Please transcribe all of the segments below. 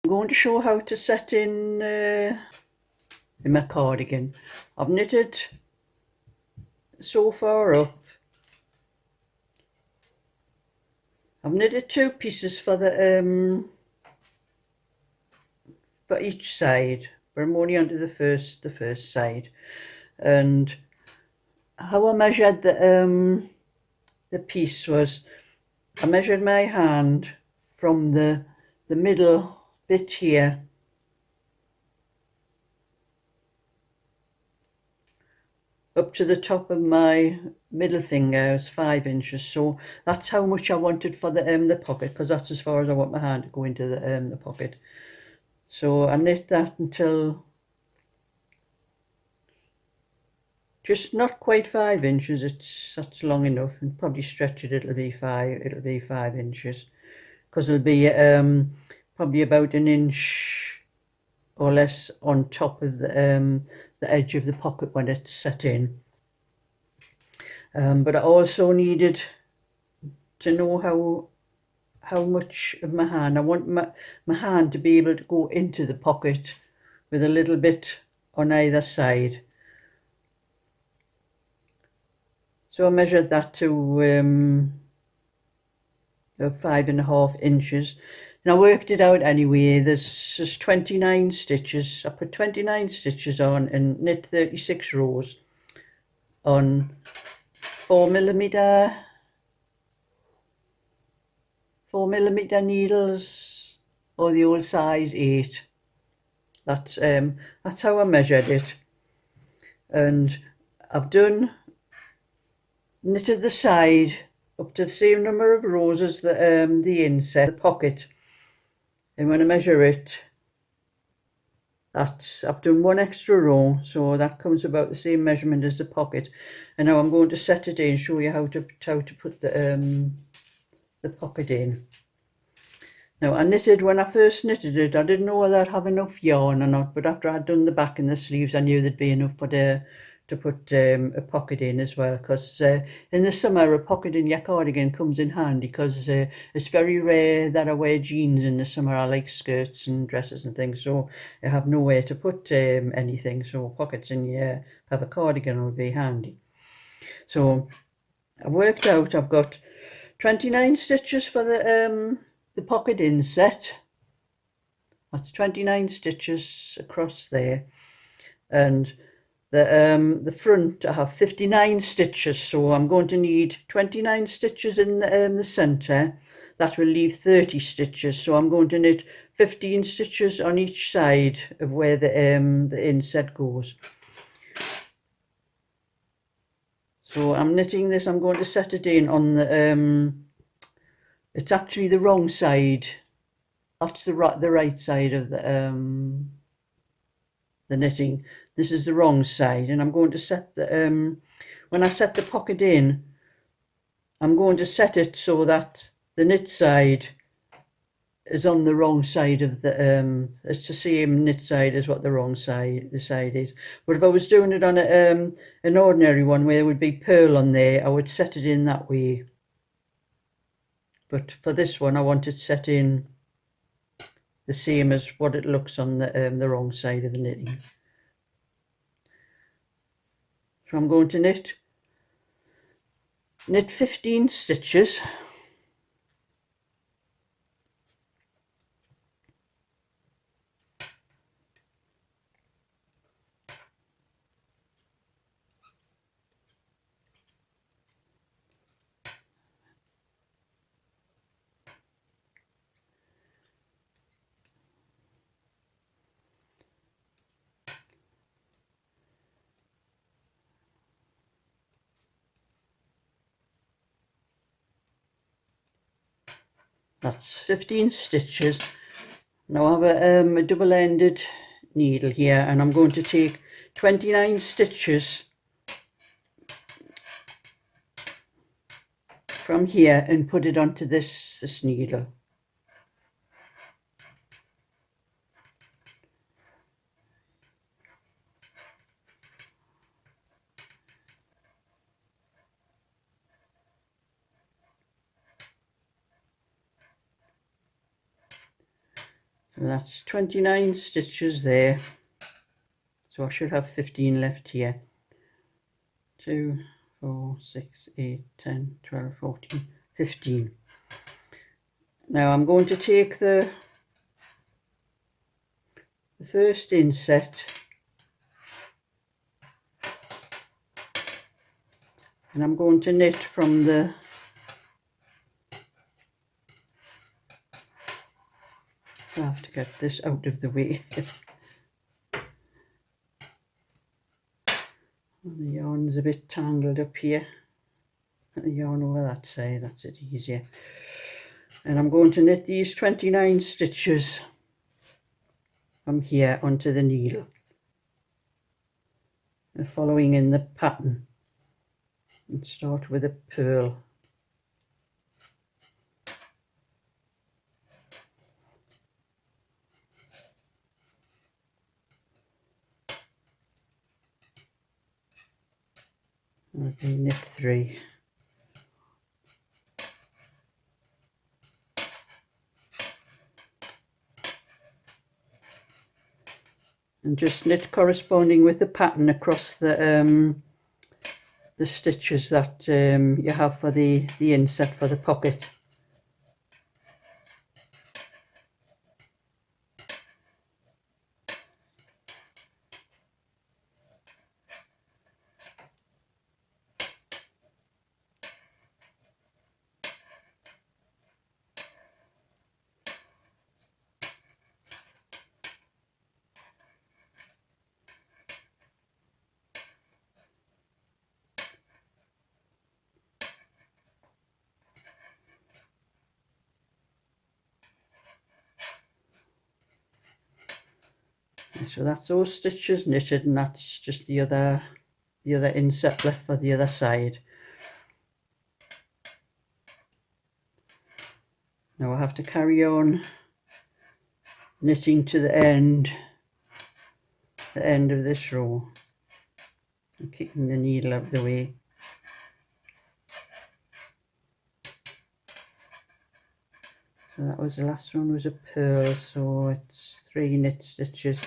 I'm going to show how to set in my cardigan. I've knitted so far up. I've knitted 2 pieces for the for each side, but I'm only onto the first side. And how I measured the piece was, I measured my hand from the middle bit here up to the top of my middle finger is 5 inches. So that's how much I wanted for the pocket, because that's as far as I want my hand to go into the pocket. So I knit that until just not quite 5 inches. That's long enough, and probably stretch it. It'll be 5 inches, because it'll be probably about an inch or less on top of the edge of the pocket when it's set in. But I also needed to know how much of my hand. I want my hand to be able to go into the pocket with a little bit on either side. So I measured that to 5.5 inches. And I worked it out anyway. There's just 29 stitches. I put 29 stitches on and knit 36 rows on 4mm needles, or the old size 8. That's how I measured it. And I've knitted the side up to the same number of rows as the inset, the pocket. And when I measure it, I've done 1 extra row, so that comes about the same measurement as the pocket. And now I'm going to set it in and show you how to put the pocket in. Now when I first knitted it, I didn't know whether I'd have enough yarn or not, but after I'd done the back and the sleeves, I knew there'd be enough to put a pocket in as well, because in the summer a pocket in your cardigan comes in handy, because it's very rare that I wear jeans in the summer. I like skirts and dresses and things, so I have nowhere to put anything, so pockets in your have a cardigan will be handy. So I worked out I've got 29 stitches for the pocket inset. That's 29 stitches across there, and the front I have 59 stitches, so I'm going to need 29 stitches in the center. That will leave 30 stitches, so I'm going to knit 15 stitches on each side of where the inset goes. So I'm knitting this. I'm going to set it in on the it's actually the wrong side. That's the right side of the knitting. This is the wrong side, and I'm going to set the when I set the pocket in, I'm going to set it so that the knit side is on the wrong side of the it's the same knit side as what the wrong side is. But if I was doing it on an ordinary one where there would be purl on there, I would set it in that way. But for this one, I want it set in the same as what it looks on the wrong side of the knitting. So I'm going to knit 15 stitches. That's 15 stitches. Now I have a double-ended needle here, and I'm going to take 29 stitches from here and put it onto this needle. And that's 29 stitches there, so I should have 15 left here. 2, 4, 6, 8, 10, 12, 14, 15. Now I'm going to take the first inset and I'm going to knit from the I have to get this out of the way. The yarn's a bit tangled up here. The yarn over that side, that's it easier. And I'm going to knit these 29 stitches from here onto the needle, and following in the pattern, and start with a purl. Okay, knit 3. And just knit corresponding with the pattern across the stitches that you have for the inset for the pocket. So that's those stitches knitted, and that's just the other inset left for the other side. Now I have to carry on knitting to the end of this row and keeping the needle out of the way. So that was the last one, was a purl, so it's 3 knit stitches.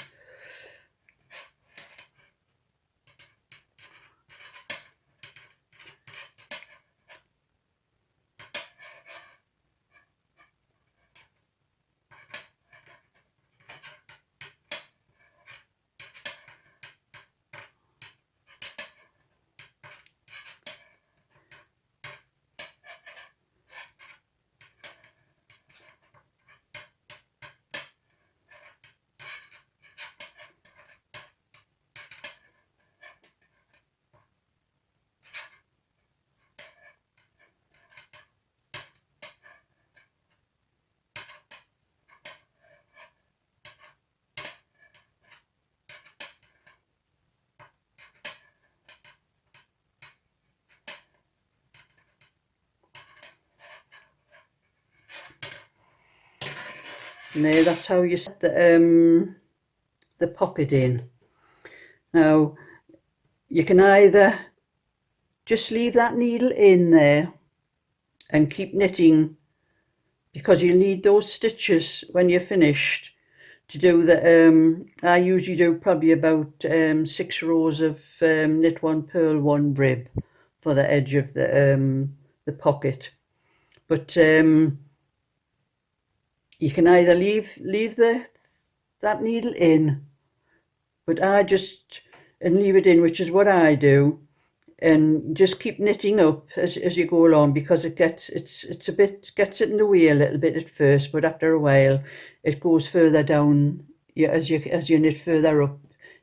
Now that's how you set the pocket in. Now you can either just leave that needle in there and keep knitting, because you'll need those stitches when you're finished to do the I usually do probably about 6 rows of knit 1, purl 1, rib for the edge of the pocket. But you can either leave that needle in, but I just leave it in, which is what I do, and just keep knitting up as you go along, because it gets it's a bit, gets it in the way a little bit at first, but after a while it goes further down. As you knit further up,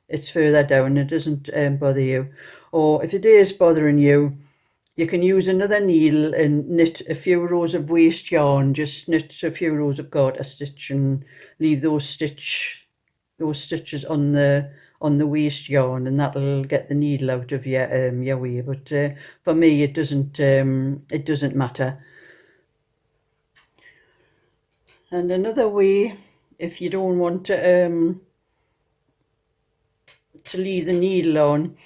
it's further down. It doesn't bother you. Or if it is bothering you, you can use another needle and knit a few rows of waste yarn. Just knit a few rows of garter stitch and leave those stitches on the waste yarn, and that'll get the needle out of your way. But for me, it doesn't matter. And another way, if you don't want to leave the needle on,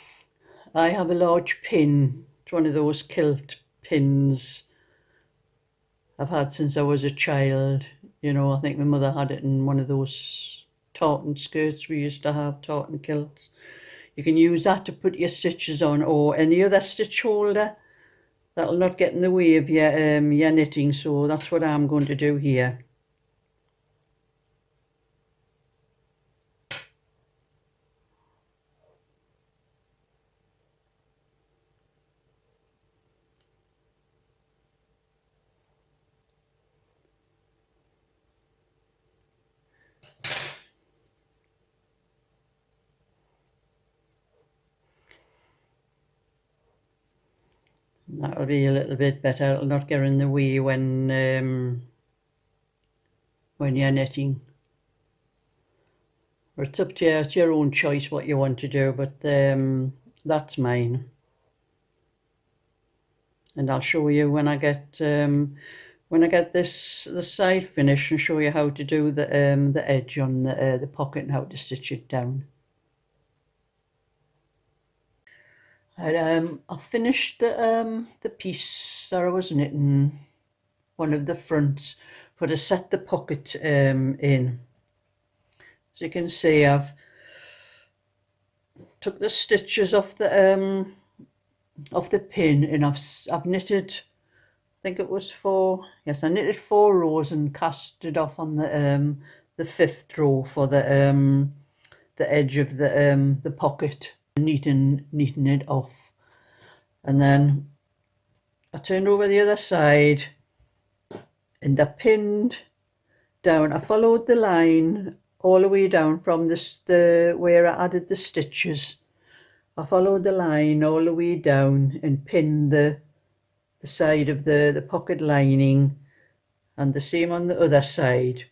I have a large pin. It's one of those kilt pins I've had since I was a child. You know, I think my mother had it in one of those tartan skirts we used to have, tartan kilts. You can use that to put your stitches on, or any other stitch holder that'll not get in the way of your knitting. So that's what I'm going to do here. That'll be a little bit better. It'll not get in the way when you're knitting. Or it's up to you, it's your own choice what you want to do, but that's mine. And I'll show you when I get this side finished, and show you how to do the edge on the pocket and how to stitch it down. And I finished the piece that I was knitting, one of the fronts, for to set the pocket in. As you can see, I've took the stitches off the pin, and I've knitted, I think it was I knitted 4 rows and cast it off on the 5th row for the edge of the pocket, neaten it off. And then I turned over the other side and I pinned down. I followed the line all the way down from the where I added the stitches. I followed the line all the way down and pinned the side of the pocket lining, and the same on the other side.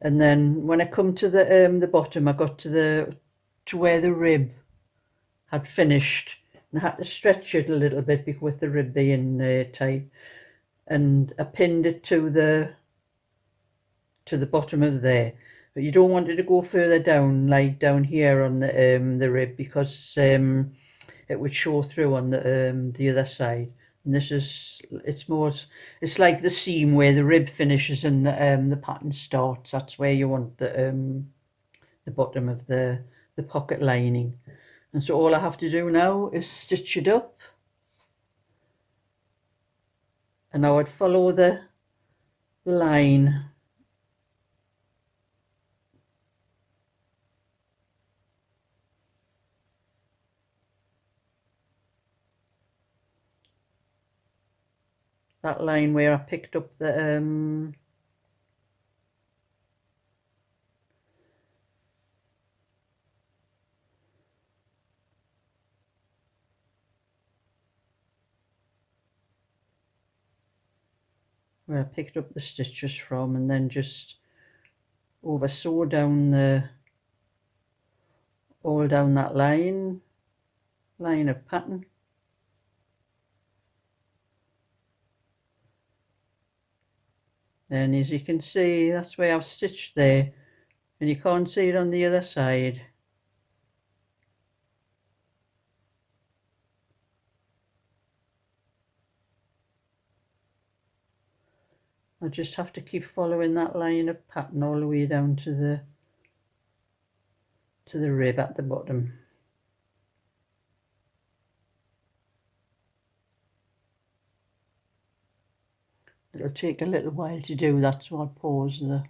And then when I come to the bottom, I got to where the rib had finished, and I had to stretch it a little bit with the rib being tight, and I pinned it to the bottom of there. But you don't want it to go further down, like down here on the rib, because it would show through on the other side. And this is, it's like the seam where the rib finishes and the pattern starts. That's where you want the bottom of the pocket lining. And so all I have to do now is stitch it up, and I would follow the line where I picked up the stitches from, and then just over sew down all down that line of pattern. And as you can see, that's where I've stitched there, and you can't see it on the other side. I just have to keep following that line of pattern all the way down to the rib at the bottom. It'll take a little while to do that, so I'll pause there.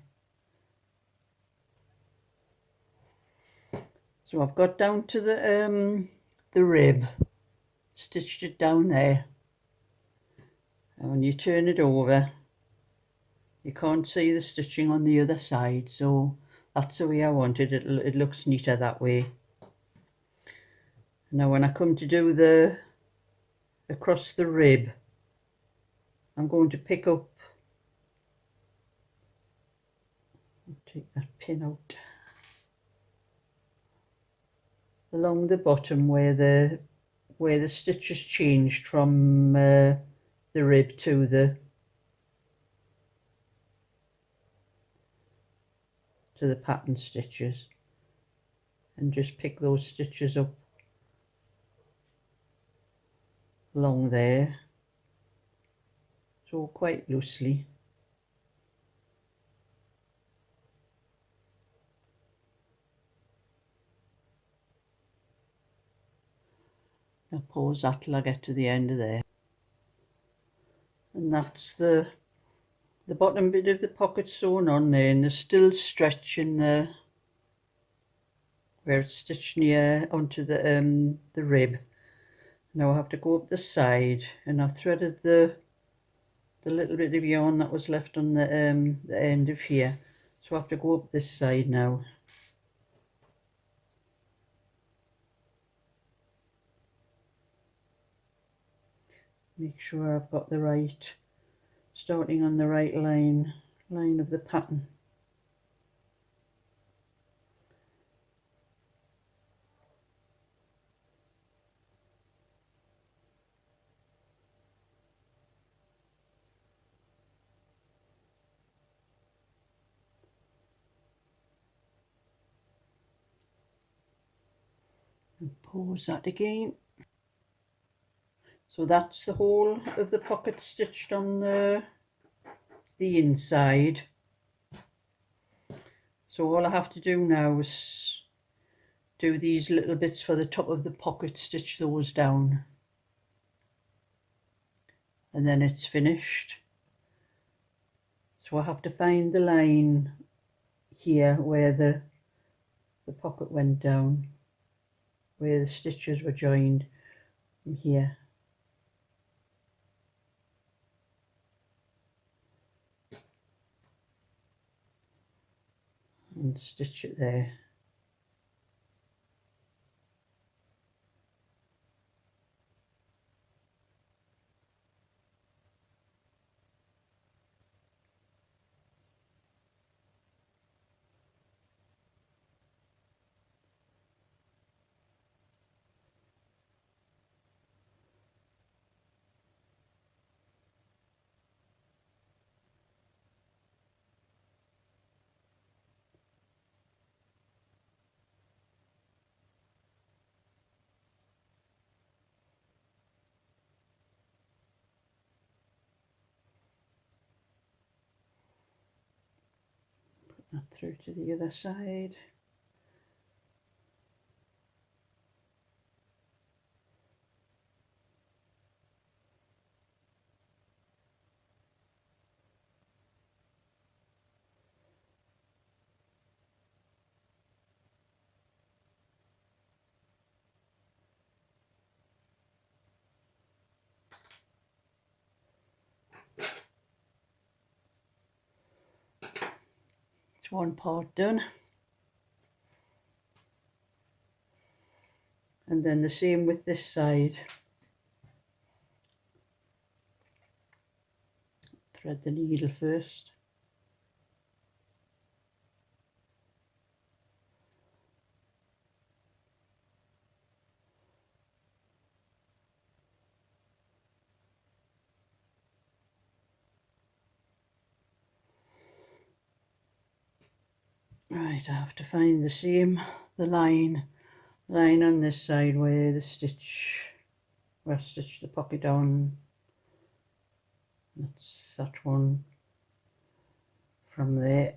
So I've got down to the rib, stitched it down there, and when you turn it over, you can't see the stitching on the other side, so that's the way I want it. It looks neater that way. Now when I come to do across the rib, I'm going to pick up, take that pin out, along the bottom where the stitches changed from the rib to the pattern stitches, and just pick those stitches up along there, so quite loosely. I'll pause that till I get to the end of there. And that's the bottom bit of the pocket sewn on there, and there's still stretch in there where it's stitched near onto the rib. Now I have to go up the side, and I've threaded the little bit of yarn that was left on the end of here, so I have to go up this side now. Make sure I've got the right, starting on the right line of the pattern. And pause that again. So that's the whole of the pocket stitched on the inside. So all I have to do now is do these little bits for the top of the pocket, stitch those down, and then it's finished. So I have to find the line here where the pocket went down, where the stitches were joined from here. And stitch it there. That through to the other side. It's one part done. And then the same with this side. Thread the needle first. Right, I have to find the line on this side where I stitch the pocket on. That's that one from there.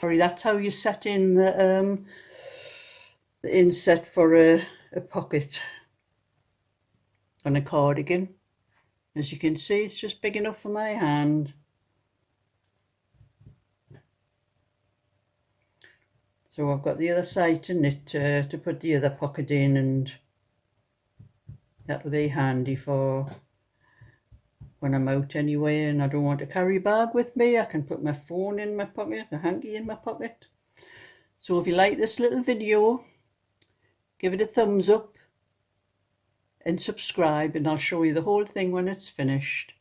That's how you set in the inset for a pocket on a cardigan. As you can see, it's just big enough for my hand. So I've got the other side to knit to put the other pocket in, and that'll be handy for when I'm out anyway and I don't want to carry a bag with me. I can put my phone in my pocket, a hanky in my pocket. So if you like this little video, give it a thumbs up and subscribe, and I'll show you the whole thing when it's finished.